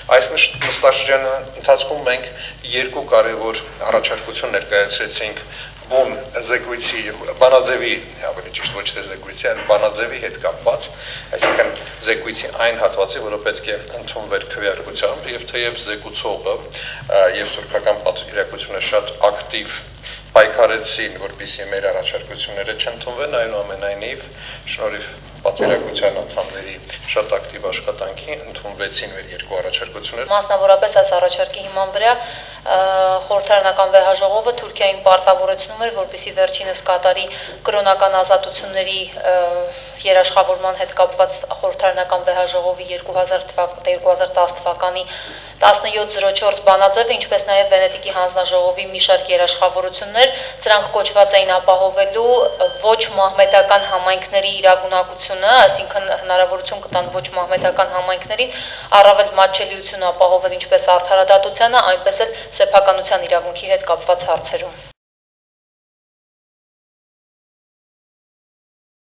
Այս նստաշրջանի ընթացքում մենք երկու կարևոր առաջարկություն ներկայացրեցինք բուն զեկույցի բանաձևի, ավելի ճիշտ ոչ թե զեկույցի, այլ բանաձևի հետ կապված, այսինքն զեկույցի այն հատվածի, որը պետք է ընդունվեր քվեարկությամբ, եւ թեև զեկուցողը եւ թուրքական պատվիրակությունը շատ ակտիվ պայքարեցին, որպեսզի մեր առաջարկությունները չընդունվեն, այնուամենայնիվ շնորհիվ պատվիրակության անդամների շատ ակտիվ աշխատանքի ընդունվեցին մեր երկու առաջարկությունները։ Մասնավորապես այս առաջարկի հիման վրա խորհրդարանական վեհաժողովը Թուրքիային պարտավորեցնում էր, որպեսզի վերջինս կատարի կրոնական ազատությունների երաշխավորման հետ կապված խորհրդարանական վեհաժողովի 2010 թվականի 1704 բանաձևը, ինչպես նաև Վենետիկի հանձնաժողովի մի շարք երաշխավորություններ, սրանք կոչված էին ապահովելու ոչ մահմեդական համայնքների իրավունակությունը, այսինքն հնարավորություն կտան ոչ մահմեդական համայնքներին առավել մատչելիություն ապահովել ինչպես արդարադատությանը, այնպես էլ սեփականության իրավունքի հետ կապված հարցերում։